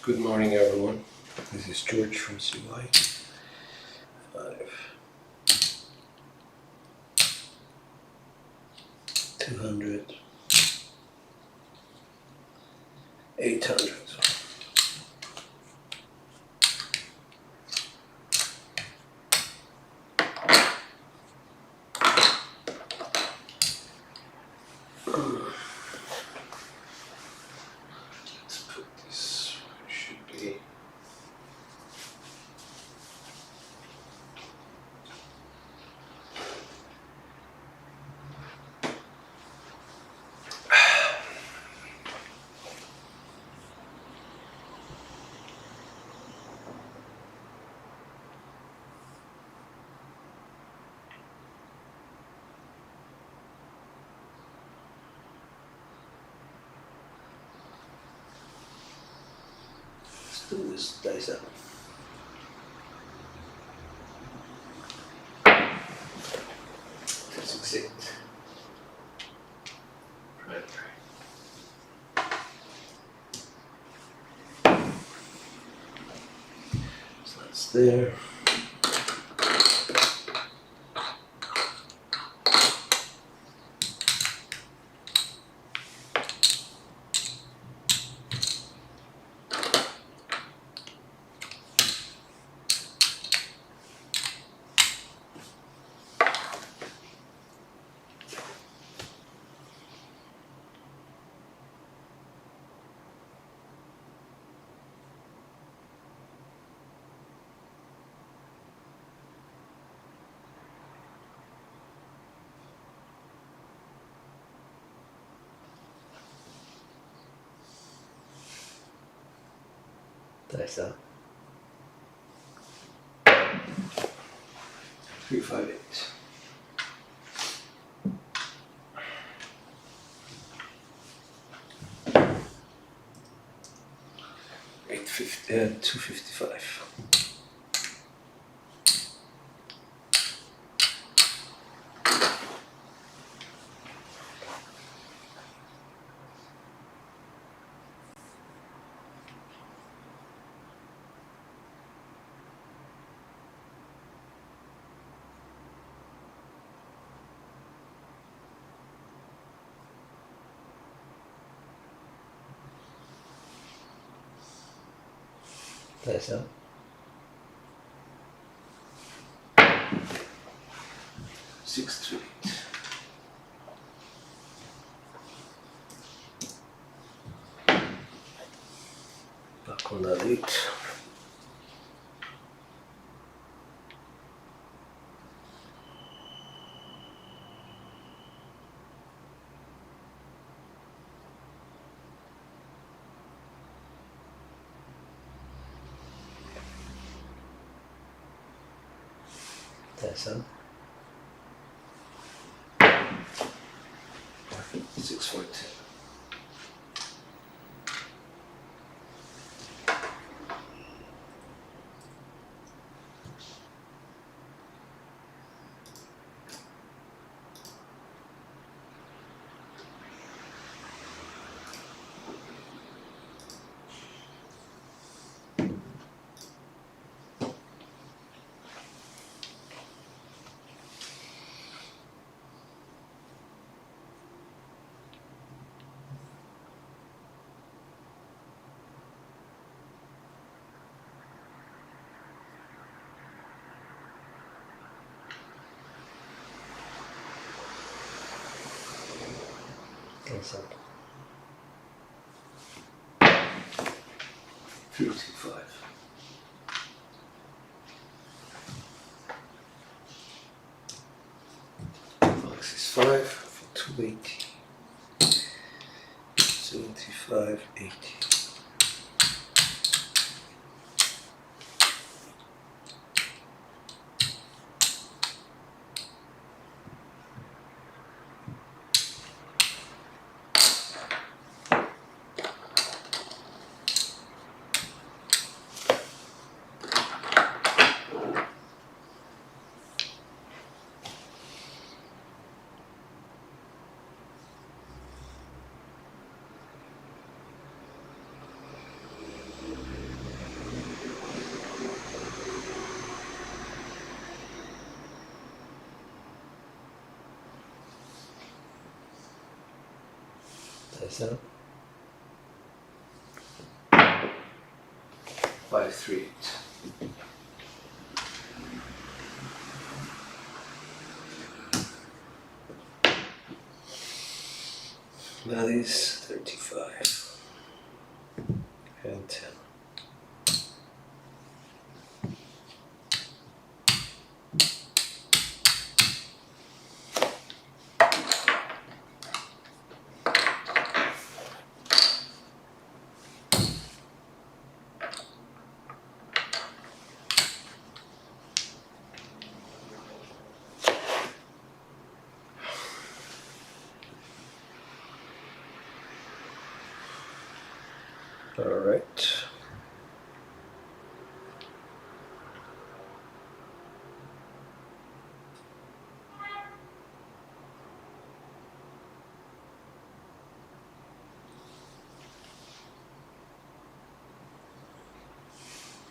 Good morning, everyone. This is George from CY. 200, 800. Let's put this where it should be. Let's do this dice up. That's exact. Right. So that's there. Dice up. 358. $850, 255. Dice up. 638. Back on that 8. Dice up. 640. Dice up. 325. Max is 5 for 280. 75, 80. Dice up. 5, 3, 8. That is 35 and 10. All right.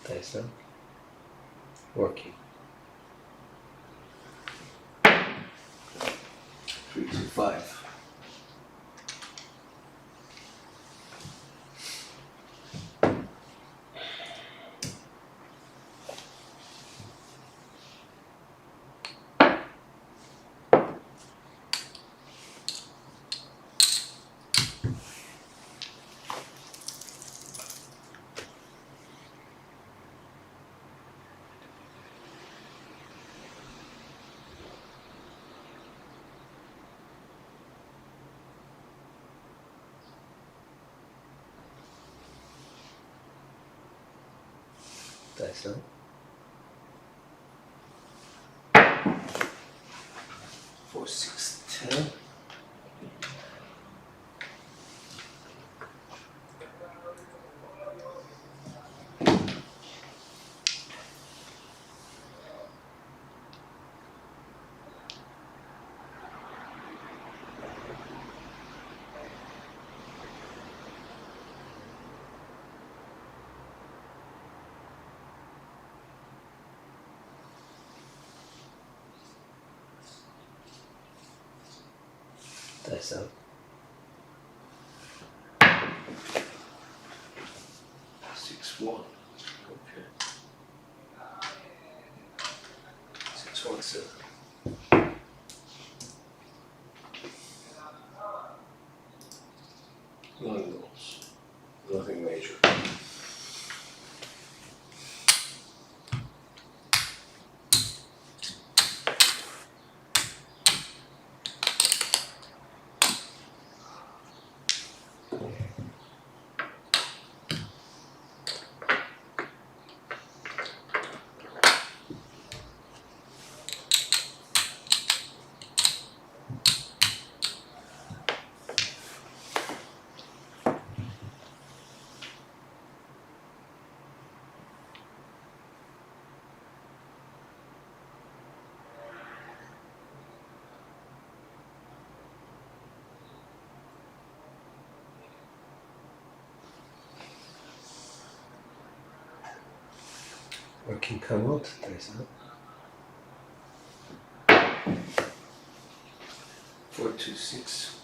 Dice up. Working. 3, 2, 5. Dice up. 4, 6, 10. Dice up. 6, 1. Okay. 6, 1, 7. None goals. Nothing major. Working come out. Dice up. 4, 2, 6.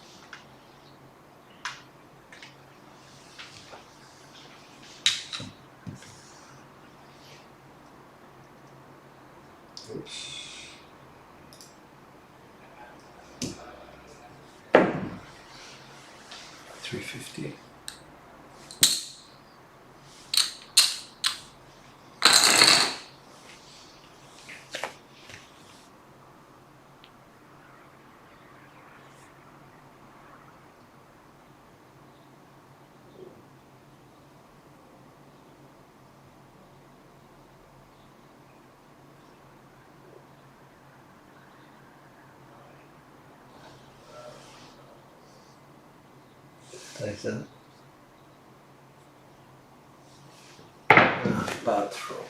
Oops. 350. 'Dice up. Bad throw.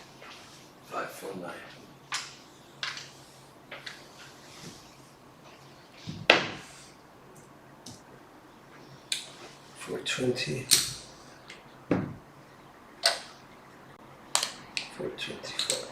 5, 4, 9. 420. 425. 4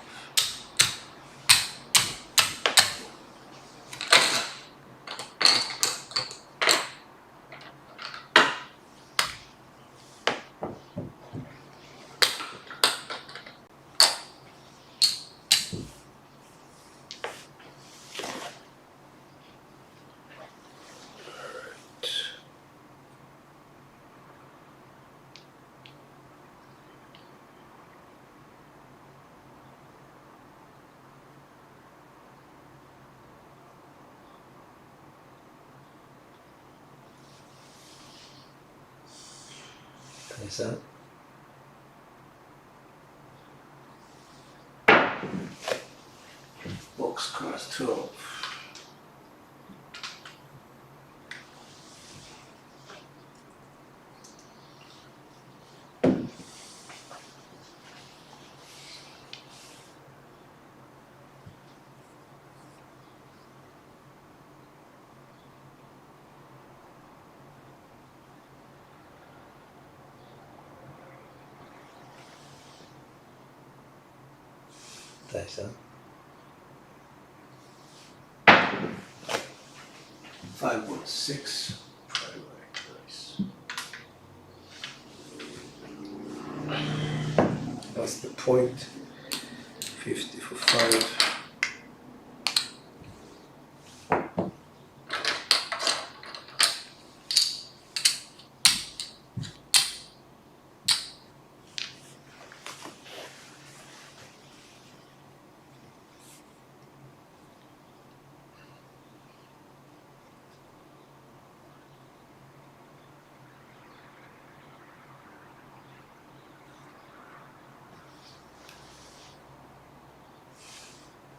Ties up. Boxcars 12. Ties up. 516. Primary. Nice. That's the point. 50 for 5.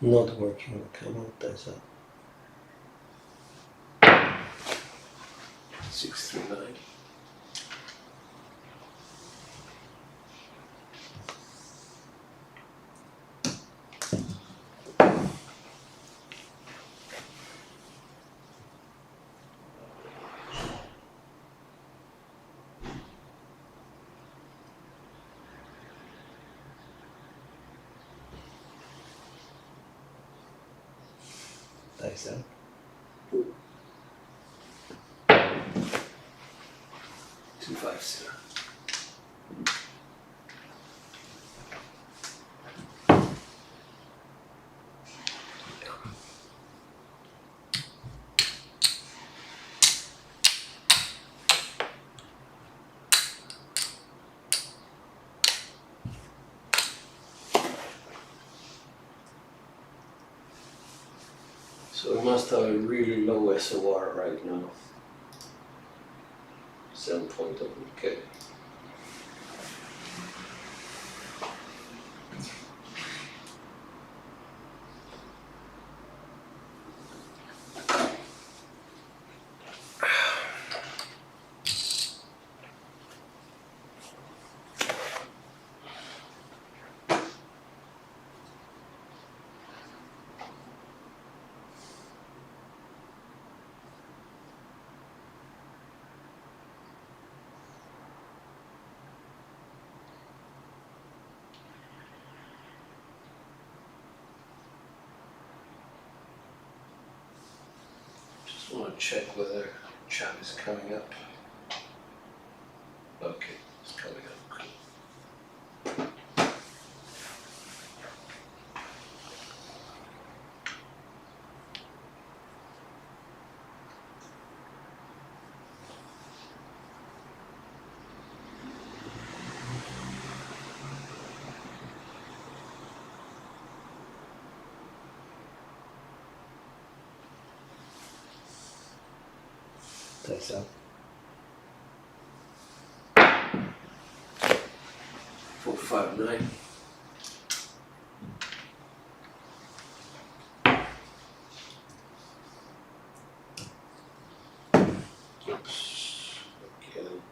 Not working. Come on, ties up. 639. Ties up. 250. So we must have a really low SOR right now. 7.0, okay. Just want to check whether chat is coming up. Okay, it's coming up. Cool. Ties up. 459. Oops. Again.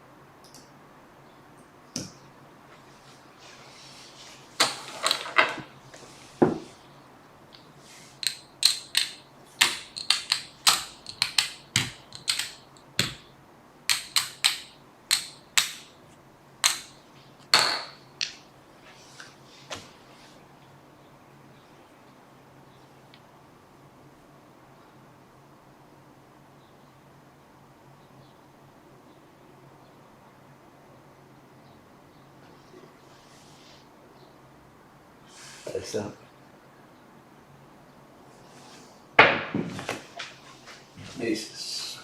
Ties up. Aces.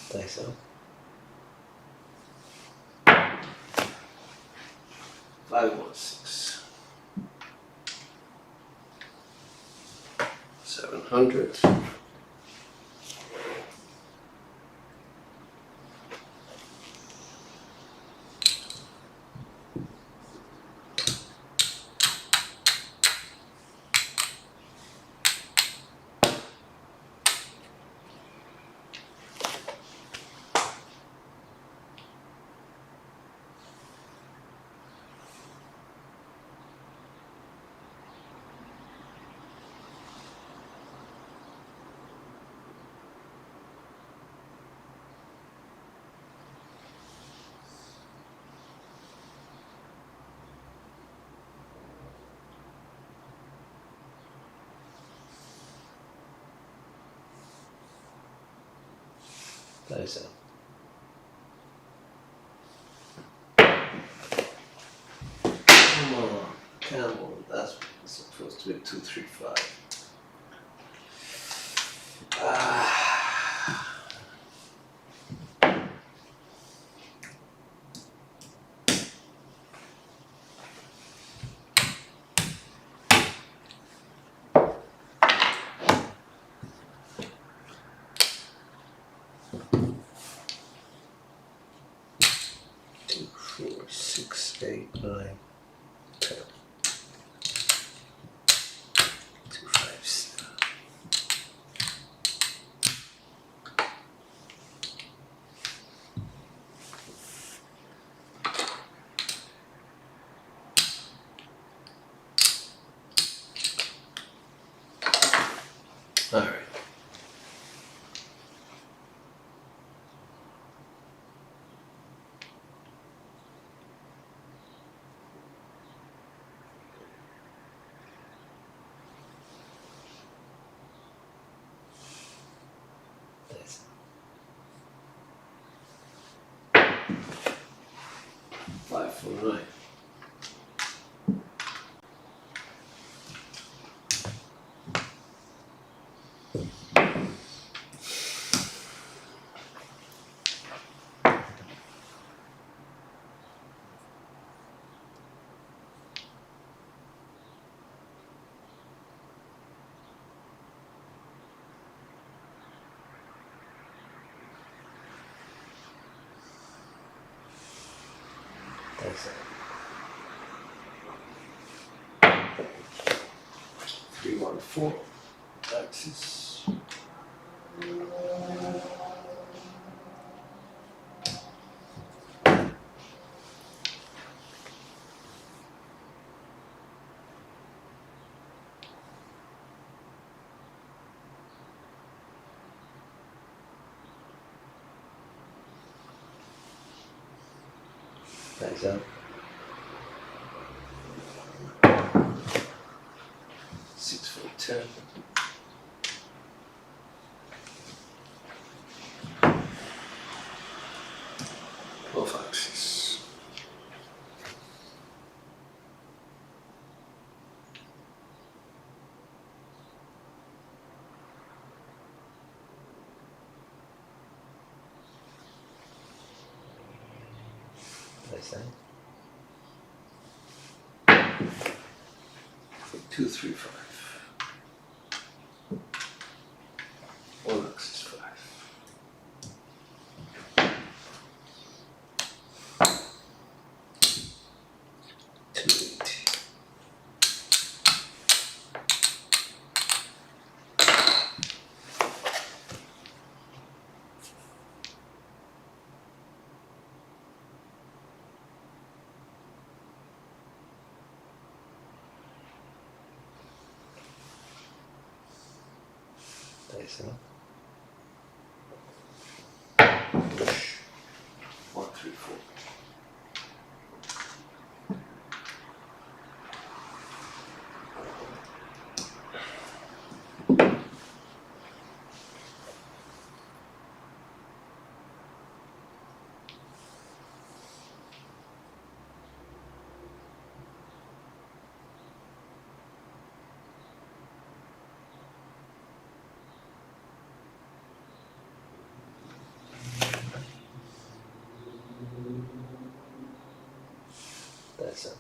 Think so. 516. 700. Think so. Come on, Camel. That's supposed to be 235. Ah. Two, 4, 6, 8, 9, 10. 2, 5, 7. All right. Think so. 549. Think so. 314. Axis. Think so. 6410. Both axes. Think so. 235. One axis 5. 280. think so. 134. Nice.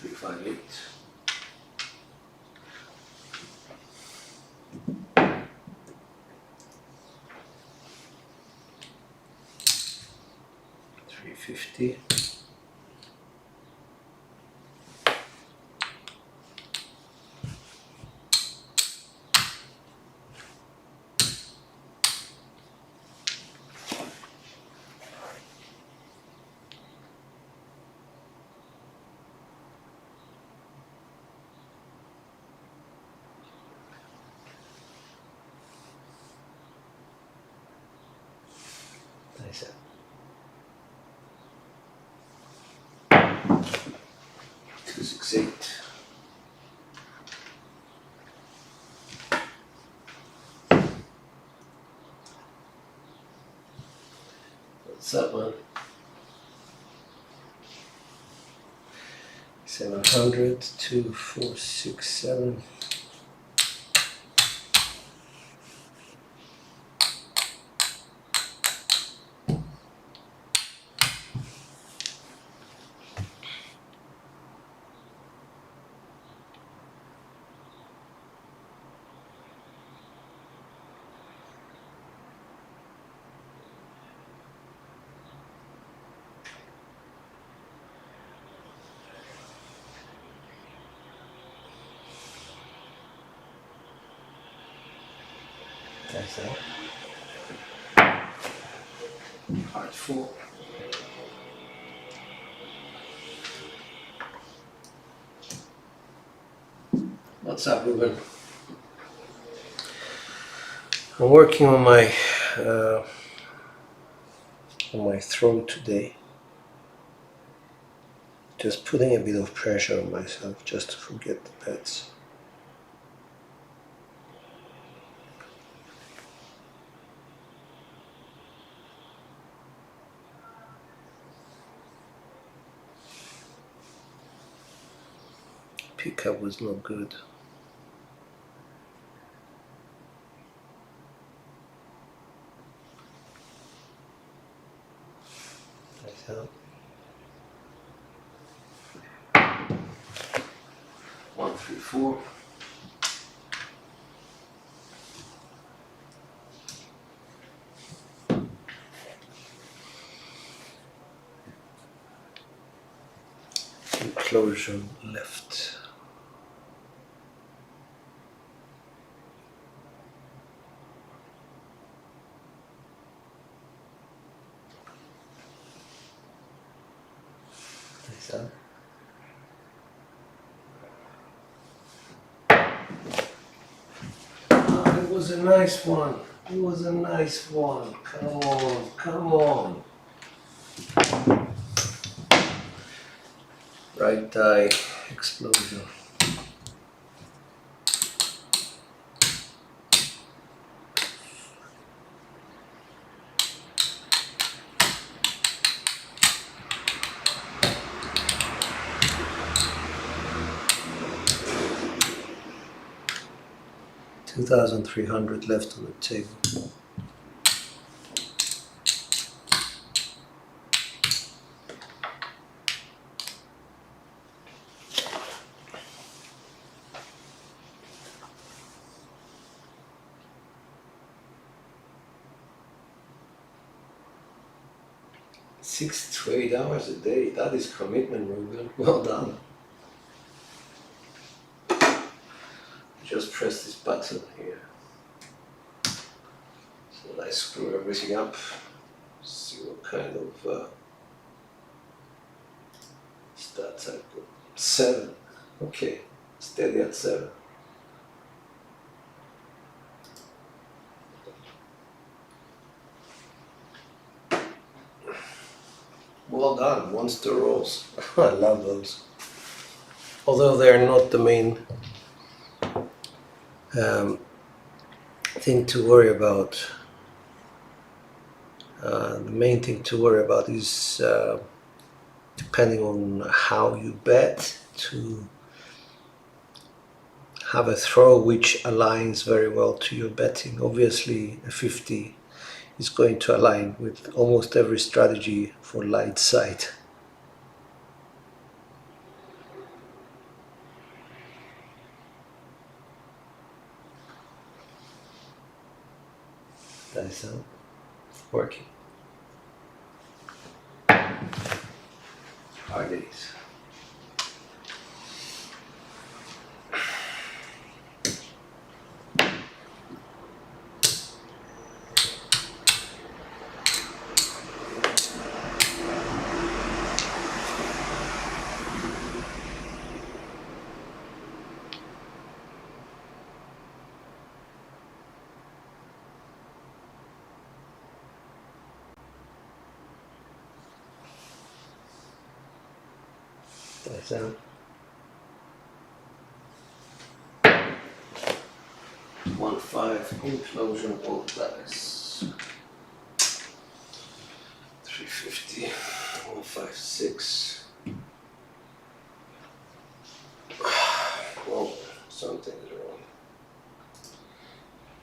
358. $350. Nice. 268. What's that one? 700, 2, 4, 6, 7. That's it. Part 4. What's up, Ruben? I'm working on my throat today. Just putting a bit of pressure on myself just to forget the pets. Pickup was not good. Nice out. 134. Enclosure left. Nice out. It was a nice one. It was a nice one. Come on, come on. Right eye explosion. $2,300 left on the table. Six to 8 hours a day. That is commitment, Ruben. Well done. Just press this button here. So that I screw everything up. See what kind of stats I've got. 7. Okay, steady at 7. Well done, monster rolls. I love those. Although they're not the main thing to worry about. The main thing to worry about is depending on how you bet, to have a throw which aligns very well to your betting. Obviously a 50 is going to align with almost every strategy for light side. That is working. Hard days. That's 1-5 implosion of dice. 350, 156. Well, something's wrong.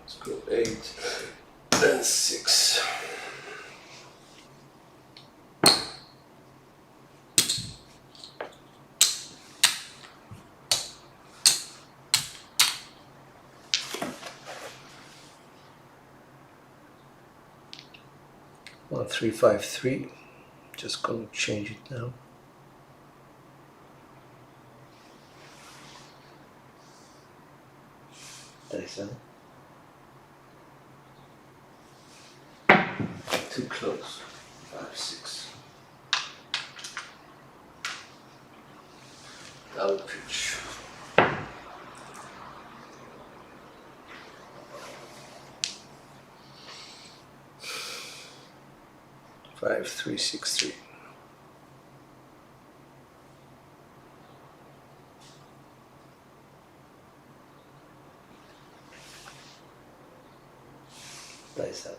Let's go 8 and 6. Well, 353. Just gonna change it now. Dice too close. 5-6. Double pitch. 5-3-6-3. Dice up.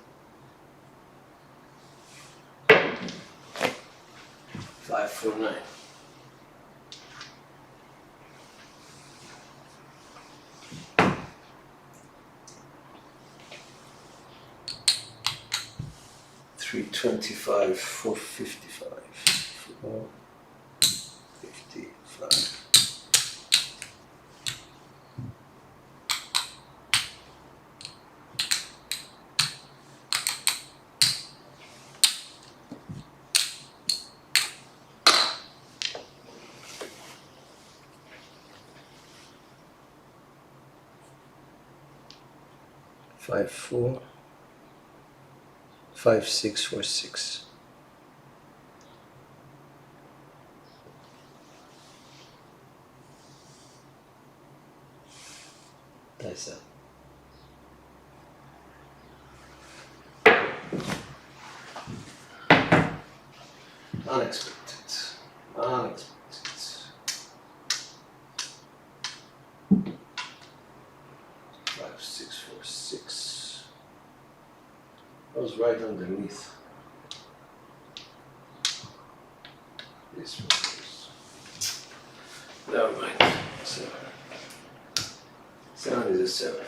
5-4-9. $325, $455, $455. Five, 4, 5, 6, 4, 6. Dice up. Unexpected. Unexpected. 5, 6, 4, 6. I was right underneath. This one is. Never mind. 7. 7 is a 7.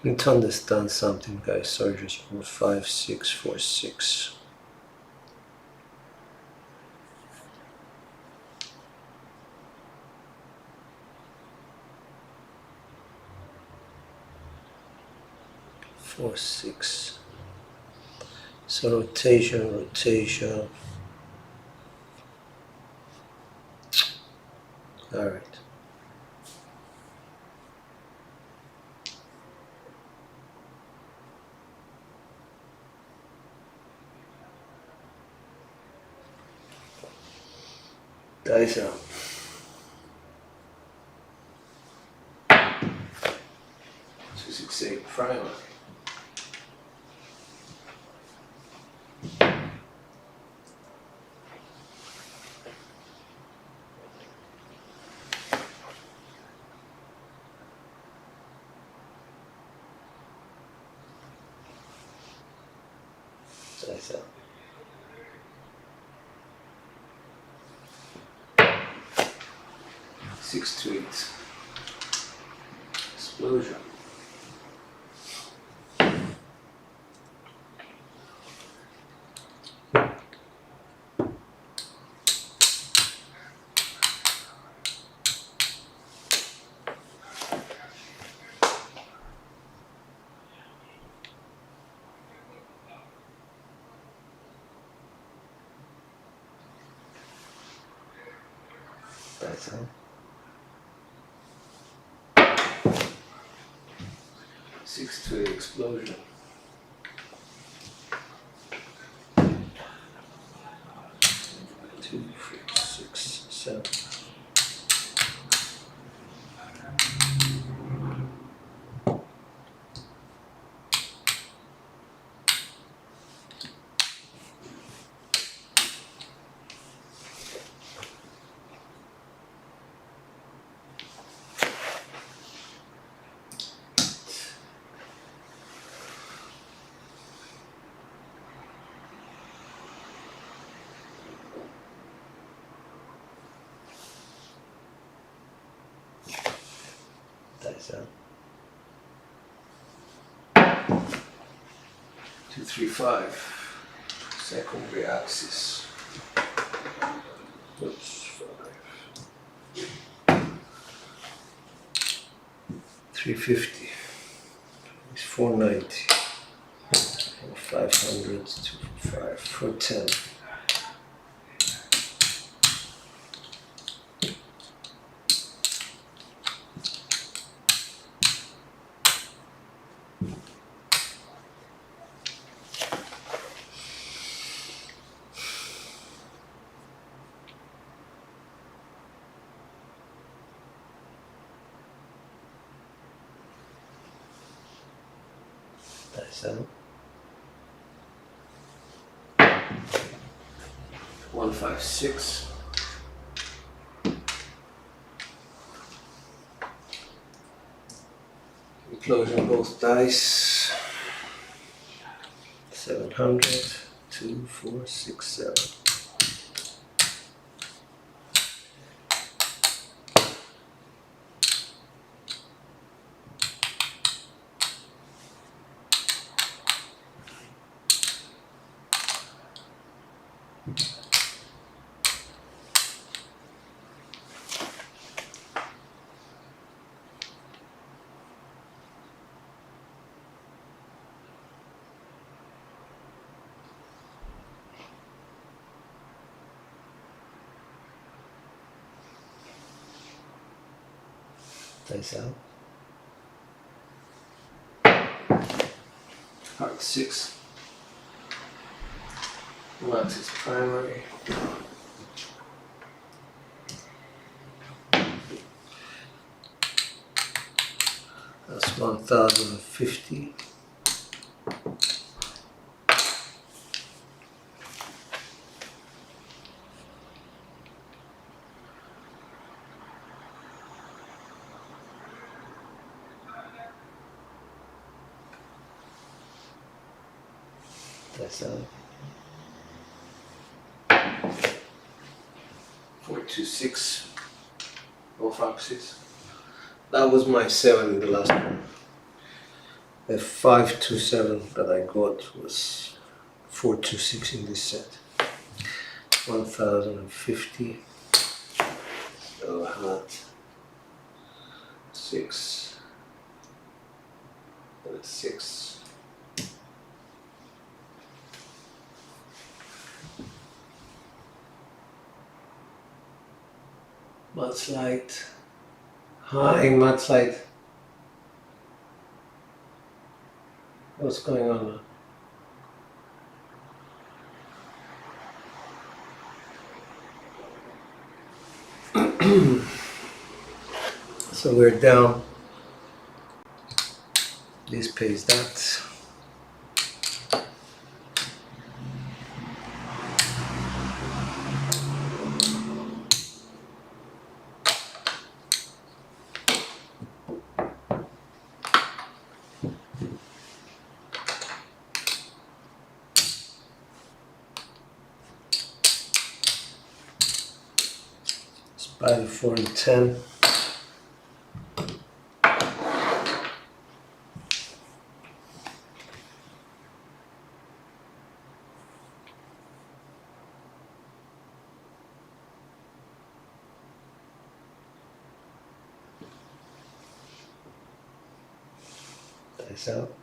Need to understand something, guys. Sorry, just 5, 6, 4, 6. Four, 6. So rotation, rotation. All right. Dice out. 6-8 primary. That's it. Six to eight. Explosion. That's it. 6-8 explosion. 2, 4, 6, 7. That's it. 2, 3, 5. Secondary axis. Oops, 5. 350. It's 490. 500. 2, 5. 410. That's it. 156. Closing both dice. 700. 2, 4, 6, 7. Dice out. Heart 6. Max is primary. That's 1050. That's out. 426. Both axes. That was my 7 in the last one. The 527 that I got was 426 in this set. 1050. So I had 6. And 6. Mudslide. Hi, Mudslide. What's going on now? So we're down This pays that. By 4 and 10. Dice out.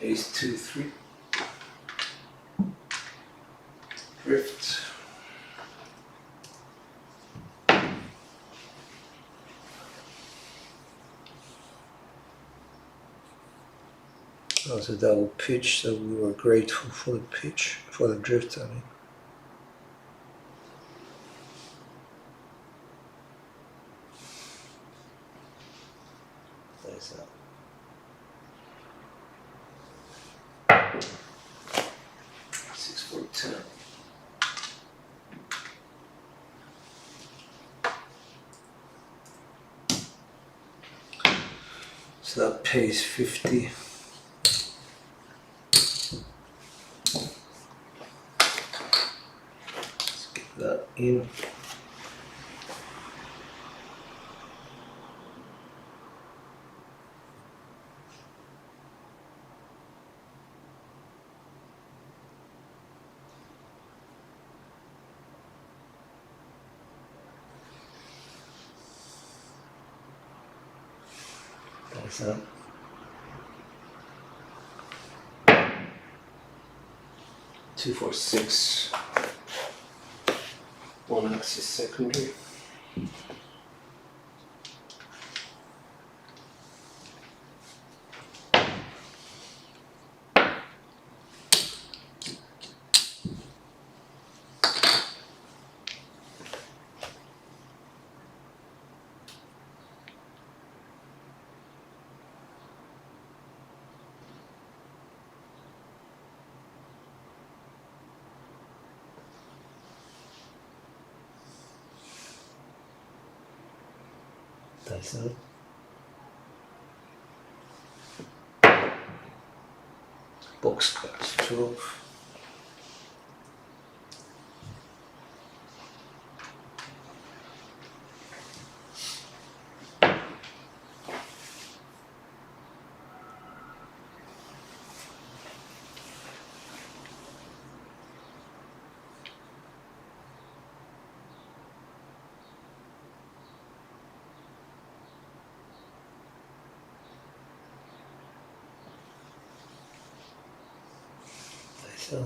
Ace 2 3. Drift. That was a double pitch, so we were grateful for the pitch, for the drift, I mean. Nice out. 6 4 10. So that pays 50. Let's get that in. That's that. Two, 4, 6. One axis secondary. That's it. Box cards 12. So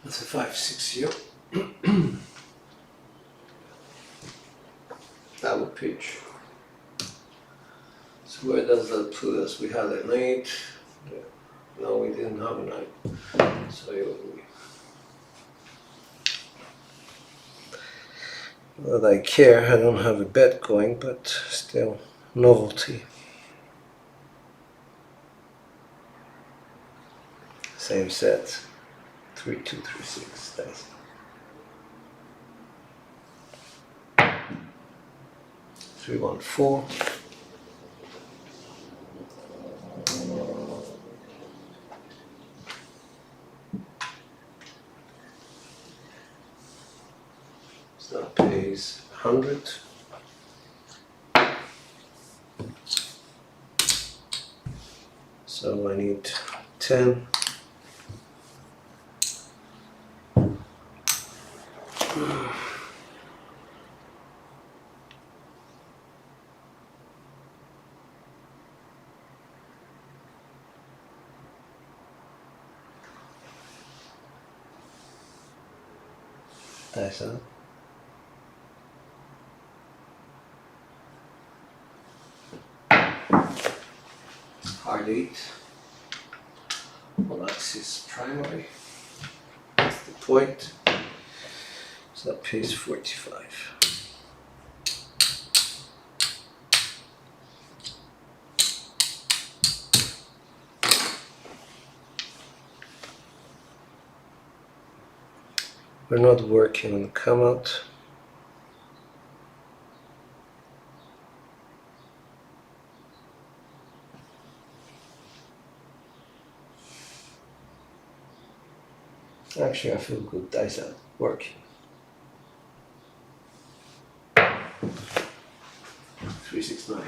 that's a 5 6 0. Double pitch. So where does that put us? We had an 8. Yeah. No, we didn't have a 9. So it would be. Not that I care, I don't have a bet going, but still novelty. Same set. 3 2 3 6. Nice. 3 1 4. So that pays 100. So I need 10. Dice out. Hard 8. Well, axis primary. That's the point. So piece 45. We're not working on the come out. Actually, I feel good. Dice out. Working. 369.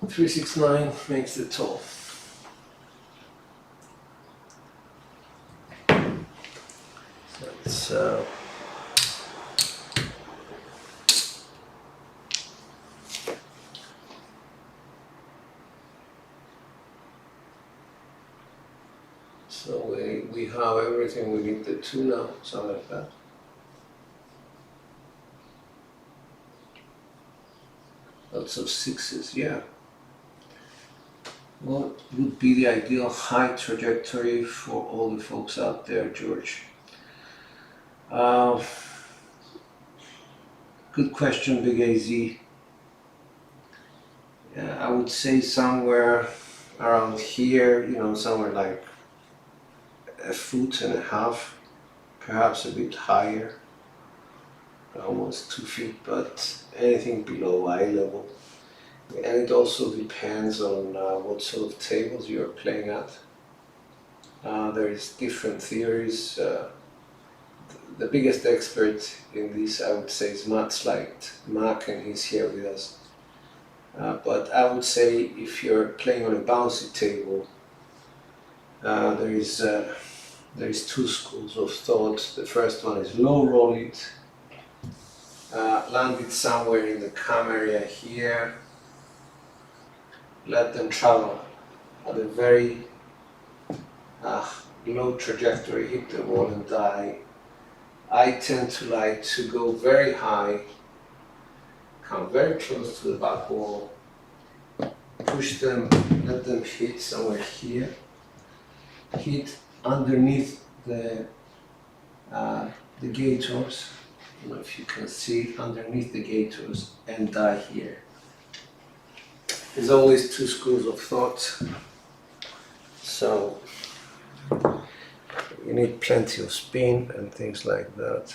369 makes the toll. So we have everything we need the 2 now, something like that. Lots of 6s, yeah. What would be the ideal height trajectory for all the folks out there, George? Good question, Big AZ. Yeah, I would say somewhere around here, somewhere like 1.5 feet, perhaps a bit higher, almost 2 feet, but anything below eye level. And it also depends on what sort of tables you're playing at. There is different theories. The biggest expert in this, I would say, is Matt Slight, Mac, and he's here with us. But I would say if you're playing on a bouncy table, there is 2 schools of thought. The first one is low roll it, land it somewhere in the cam area here, let them travel at a very low trajectory, hit the wall and die. I tend to like to go very high, come very close to the back wall, push them, let them hit somewhere here, hit underneath the gators, if you can see underneath the gators, and die here. There's always 2 schools of thought, so you need plenty of spin and things like that.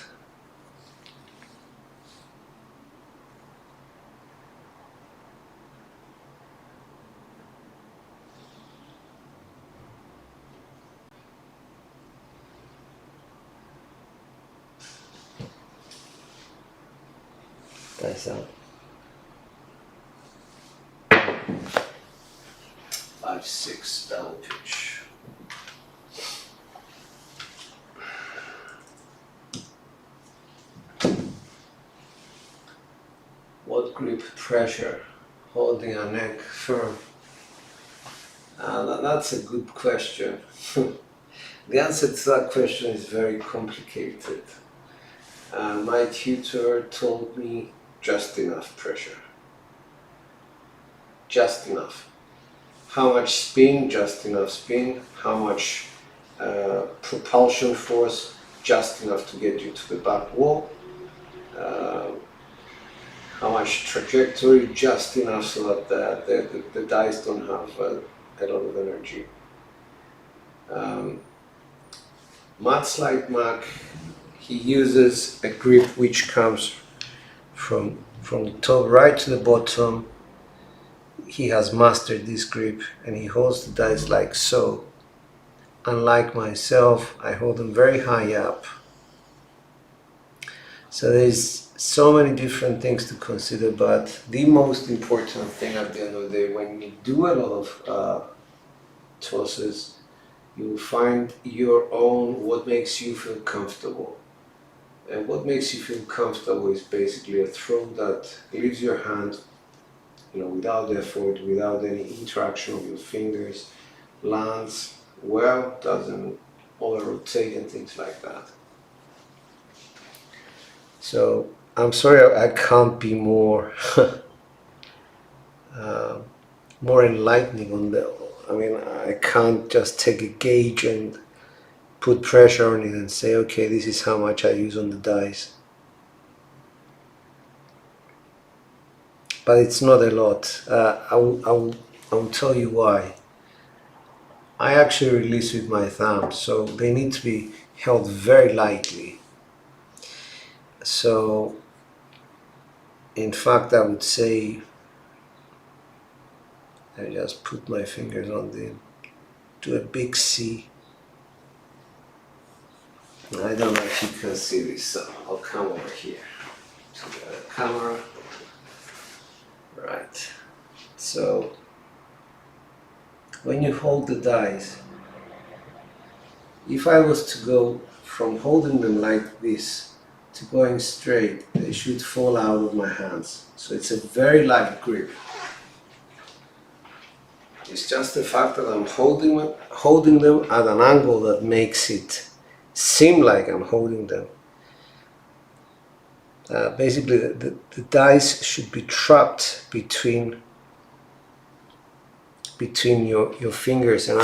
Dice out. 5-6 down pitch. What grip pressure holding a neck firm? That's a good question. The answer to that question is very complicated. My tutor told me just enough pressure. Just enough. How much spin? Just enough spin. How much propulsion force? Just enough to get you to the back wall. How much trajectory? Just enough so that the dice don't have a lot of energy. Matt's like Mac, he uses a grip which comes from the top right to the bottom. He has mastered this grip and he holds the dice like so. Unlike myself, I hold them very high up. So there's so many different things to consider, but the most important thing at the end of the day, when you do a lot of tosses, you will find your own, what makes you feel comfortable. And what makes you feel comfortable is basically a throw that leaves your hand, without effort, without any interaction of your fingers, lands well, doesn't over rotate and things like that. So I'm sorry I can't be more more enlightening on that. I mean, I can't just take a gauge and put pressure on it and say, okay, this is how much I use on the dice. But it's not a lot. I will tell you why. I actually release with my thumb, so they need to be held very lightly. So, in fact, I would say I just put my fingers on them, do a big C. I don't know if you can see this, so I'll come over here to the camera. Right. So, when you hold the dice, if I was to go from holding them like this to going straight, they should fall out of my hands. So it's a very light grip. It's just the fact that I'm holding them at an angle that makes it seem like I'm holding them. Basically, the dice should be trapped between your fingers, and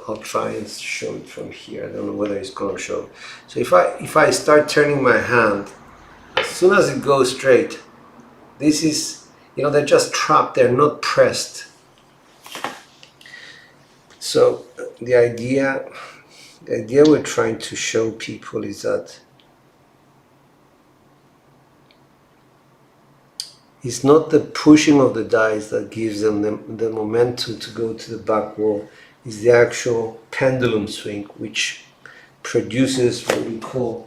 I'll try and show it from here. I don't know whether it's going to show. So if I start turning my hand, as soon as it goes straight, this is, they're just trapped. They're not pressed. So the idea we're trying to show people is that it's not the pushing of the dice that gives them the momentum to go to the back wall. It's the actual pendulum swing, which produces what we call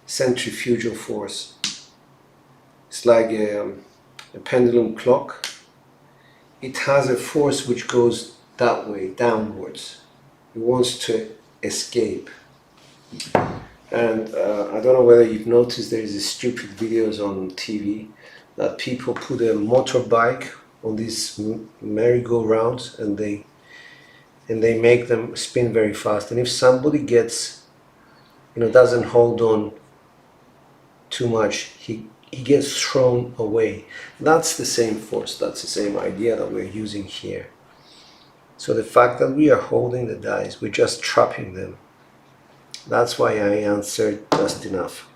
centrifugal force. It's like a pendulum clock. It has a force which goes that way, downwards. It wants to escape. And I don't know whether you've noticed there's these stupid videos on TV that people put a motorbike on these merry-go-rounds and they make them spin very fast. And if somebody gets, doesn't hold on too much, he gets thrown away. That's the same force, that's the same idea that we're using here. So the fact that we are holding the dice, we're just trapping them. That's why I answered just enough.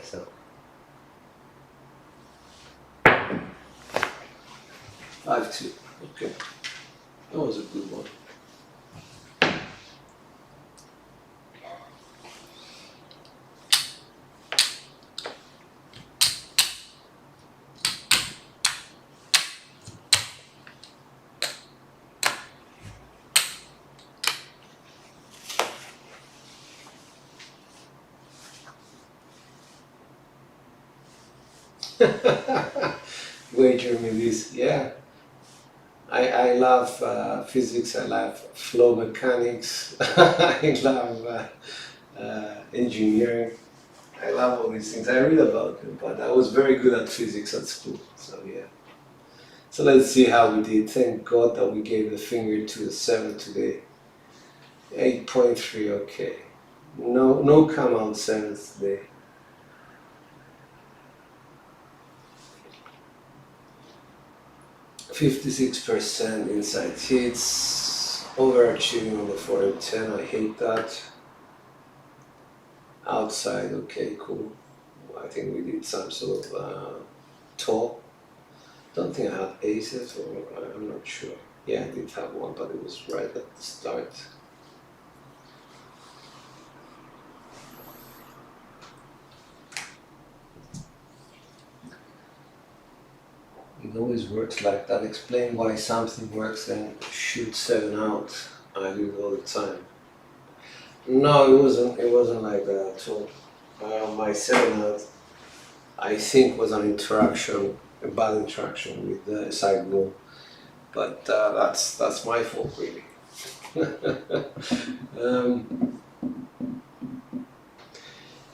So 5-2. Okay, that was a good one. Wager me this, yeah. I love physics, I love flow mechanics, I love engineering. I love all these things. I read about them, but I was very good at physics at school, so yeah. So let's see how we did. Thank God that we gave the finger to the 7 today. 8.3, okay. No come out 7s today. %, inside hits, overachieving on the 4 and 10, I hate that. Outside, okay, cool. I think we did some sort of top. Don't think I had aces, or I'm not sure. Yeah, I did have one, but it was right at the start. It always works like that. Explain why something works and shoot 7 out. I do it all the time. No, it wasn't like that at all. My 7 out, I think, was an interaction, a bad interaction with the side wall. But that's my fault, really.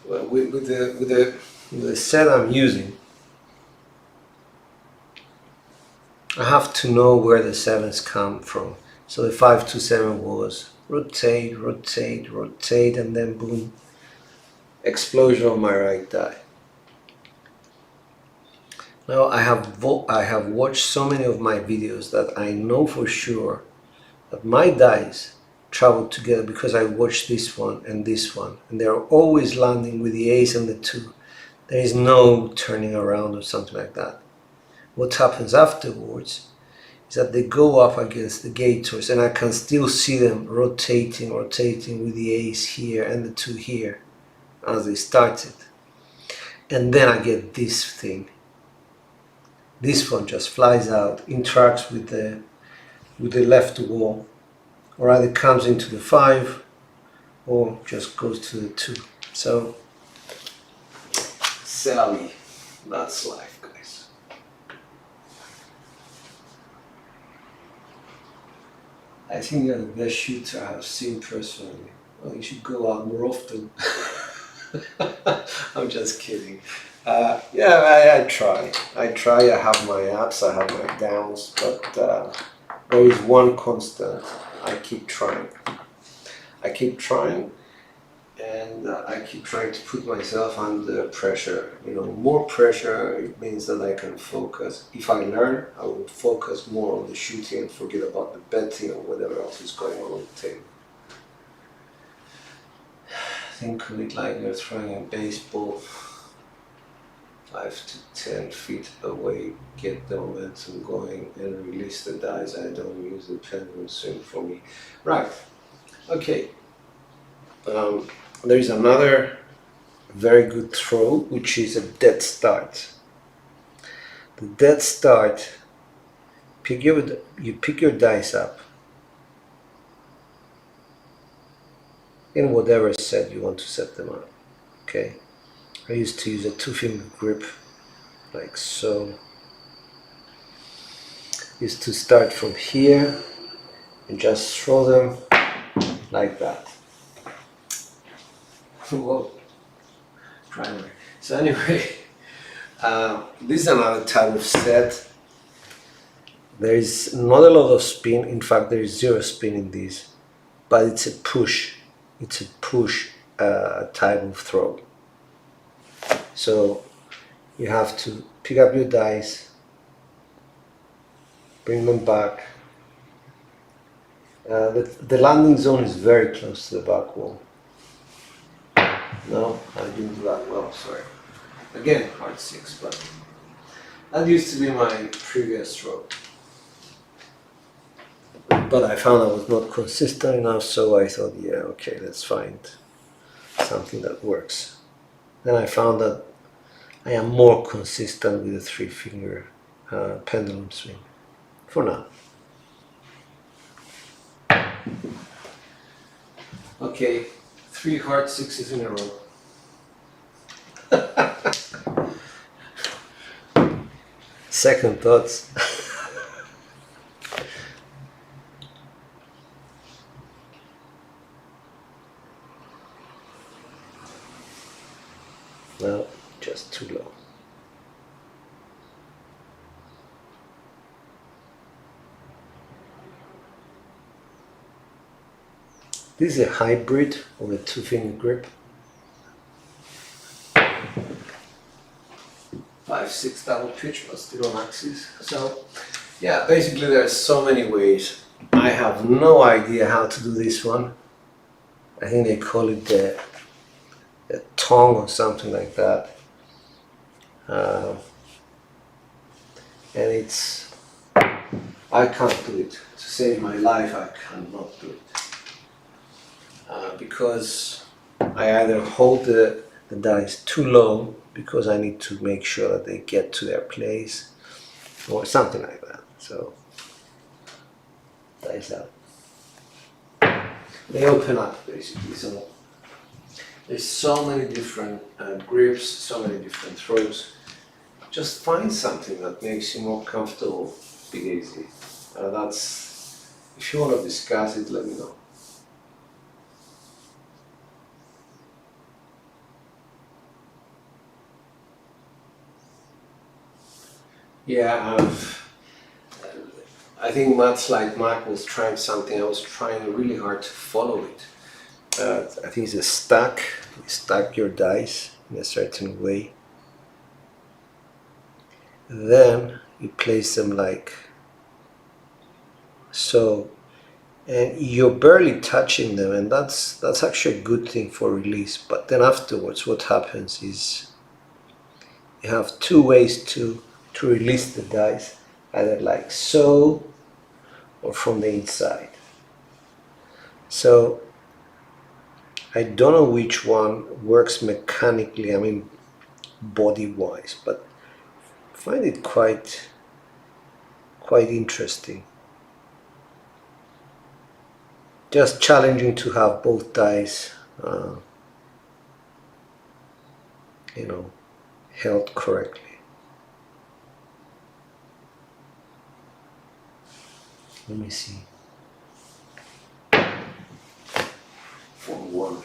Well, with the set I'm using, I have to know where the 7s come from. So the 5-2-7 was rotate, rotate, rotate, and then boom. explosion of my right die. Now I have watched so many of my videos that I know for sure that my dice travel together because I watched this one, and they're always landing with the ace and the 2. There is no turning around or something like that. What happens afterwards is that they go up against the gators, and I can still see them rotating with the ace here and the 2 here as they started. And then I get this thing. This one just flies out, interacts with the left wall, or either comes into the 5 or just goes to the 2. So, Sally, that's life, guys. I think you're the best shooter I've seen personally. Well, you should go out more often. I'm just kidding. Yeah, I try. I have my ups, I have my downs, but there is one constant. I keep trying, and I keep trying to put myself under pressure. More pressure, it means that I can focus. If I learn, I will focus more on the shooting and forget about the betting or whatever else is going on the table. Think of it like you're throwing a baseball 5 to 10 feet away, get the momentum going and release the dice. I don't use the pendulum swing for me. Right, okay. There is another very good throw, which is a dead start. The dead start, you pick your dice up in whatever set you want to set them up, okay? I used to use a 2-finger grip, like so. Used to start from here and just throw them like that. Whoa. Primary. So anyway, this is another type of set. There is not a lot of spin. In fact, there is 0 spin in this, but it's a push. It's a push type of throw. So you have to pick up your dice, bring them back. The landing zone is very close to the back wall. No, I didn't do that well, sorry. Again, hard 6, but that used to be my previous throw. But I found I was not consistent enough, so I thought, yeah, okay, let's find something that works. Then I found that I am more consistent with a 3-finger pendulum swing, for now. Okay, 3 hard 6s in a row. Second thoughts. No, just too low. This is a hybrid of a 2-finger grip. 5-6 double pitch, but still on axis. So, yeah, basically there are so many ways. I have no idea how to do this one. I think they call it the tongue or something like that. And it's, I can't do it. To save my life, I cannot do it. Because I either hold the dice too low because I need to make sure that they get to their place or something like that. So, dice out. They open up basically. So there's so many different grips, so many different throws. Just find something that makes you more comfortable. Be easy. That's, if you want to discuss it, let me know. Yeah, I think much like Mark was trying something, I was trying really hard to follow it. I think it's a stack You stack your dice in a certain way. Then you place them like so, and you're barely touching them, and that's actually a good thing for release. But then afterwards, what happens is you have two ways to release the dice, either like so or from the inside. So I don't know which one works mechanically, I mean body-wise, but I find it quite interesting. Just challenging to have both dice, held correctly. Let me see. For one,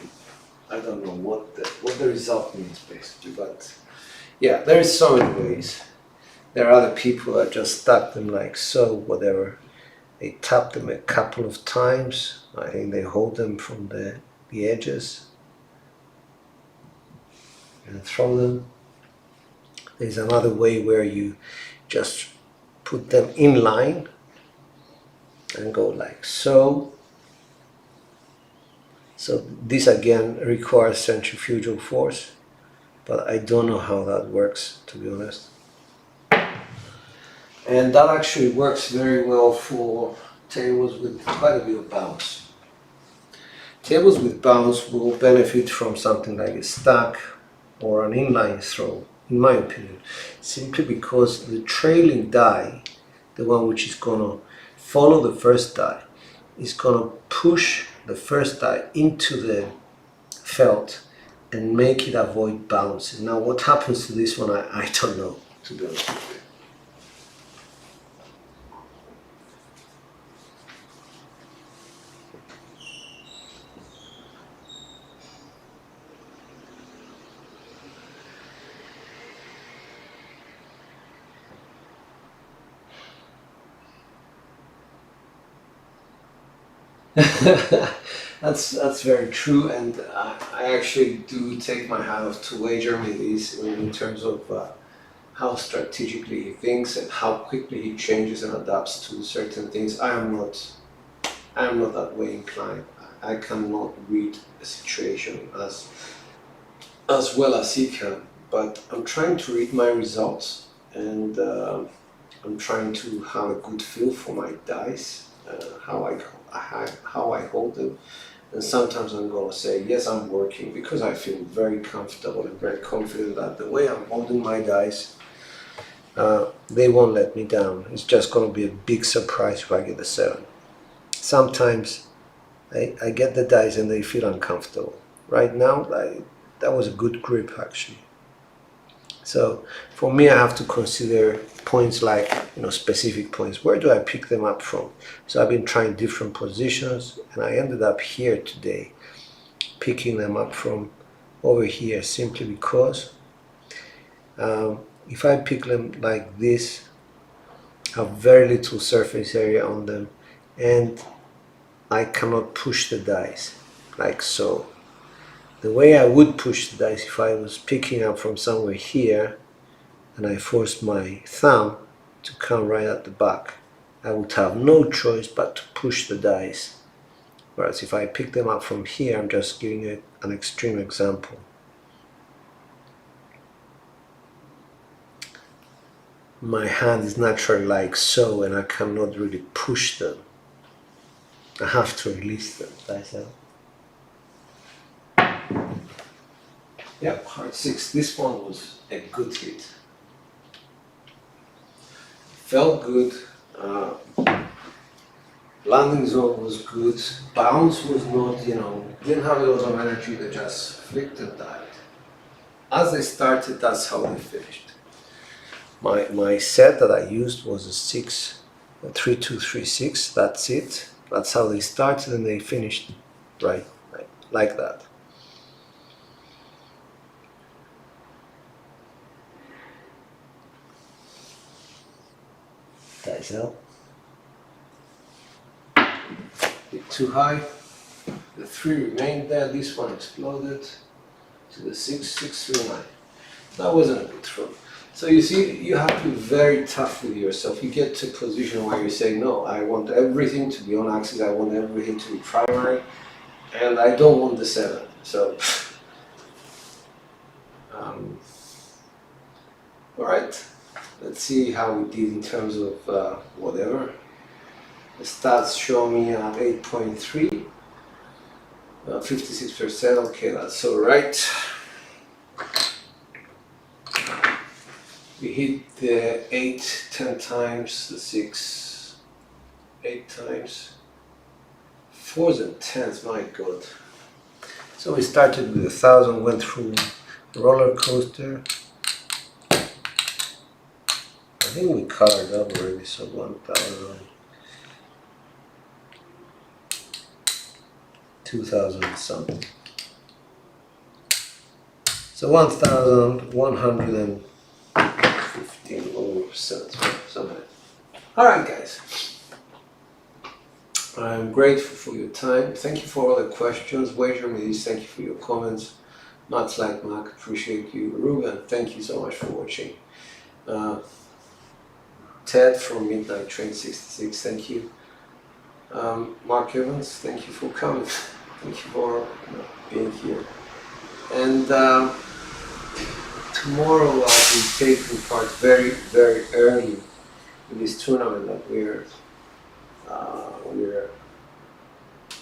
I don't know what the result means basically, but yeah, there is so many ways. There are other people that just stack them like so, whatever. They tap them a couple of times. I think they hold them from the edges and throw them. There's another way where you just put them in line and go like so. So this again requires centrifugal force, but I don't know how that works, to be honest. And that actually works very well for tables with quite a bit of bounce. Tables with bounce will benefit from something like a stack or an inline throw, in my opinion, simply because the trailing die, the one which is going to follow the first die, is going to push the first die into the felt and make it avoid bouncing. Now what happens to this one, I don't know, to be honest with you. That's very true, and I actually do take my hat off to Wade Germany in terms of how strategically he thinks and how quickly he changes and adapts to certain things. I am not that way inclined. I cannot read a situation as well as he can, but I'm trying to read my results, and I'm trying to have a good feel for my dice, how I hold them, and sometimes I'm going to say yes, I'm working, because I feel very comfortable and very confident that the way I'm holding my dice, they won't let me down. It's just going to be a big surprise if I get a 7. Sometimes I get the dice and they feel uncomfortable. Right now, that was a good grip actually. So for me, I have to consider points like, specific points. Where do I pick them up from? So I've been trying different positions, and I ended up here today, picking them up from over here, simply because if I pick them like this, I have very little surface area on them, and I cannot push the dice like so. The way I would push the dice if I was picking up from somewhere here and I forced my thumb to come right at the back, I would have no choice but to push the dice. Whereas if I pick them up from here, I'm just giving you an extreme example. My hand is naturally like so, and I cannot really push them. I have to release them. Dice out. Yep, heart 6. This one was a good hit. Felt good. Landing zone was good. Bounce was not, didn't have a lot of energy. They just flicked and died. As they started, that's how they finished. My set that I used was a 3-2-3-6. That's it. That's how they started, and they finished right like that. Dice out. Bit too high. The 3 remained there. This one exploded. to the 639. That wasn't a good throw. So you see, you have to be very tough with yourself. You get to a position where you say, no, I want everything to be on axis, I want everything to be primary, and I don't want the 7. So, alright, let's see how we did in terms of whatever. The stats show me 8.3, 56%, okay, that's alright. We hit the 8 10 times, the 6 8 times, 4s and 10s, my god. So we started with 1,000, went through the roller coaster. I think we colored up already, so 1,000, 2,000 something. So 1,115 or something. Alright guys, I'm grateful for your time. Thank you for all the questions. Wager Mediz, thank you for your comments. Matt's like Mac, appreciate you. Ruben, thank you so much for watching. Ted from Midnight Train 66, thank you. Mark Evans, thank you for coming. Thank you for being here. And tomorrow I'll be taking part very, very early in this tournament that we're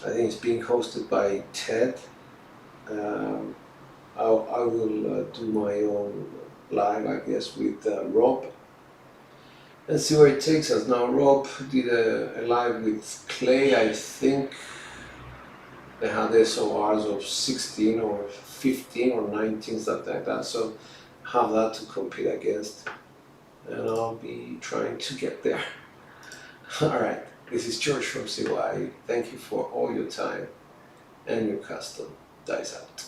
I think it's being hosted by Ted. I will do my own live, I guess, with Rob, and see where it takes us. Now Rob did a live with Clay. I think they had SORs of 16 or 15 or 19, something like that, so have that to compete against, and I'll be trying to get there. Alright, this is George from CY. Thank you for all your time and your custom. Dice out.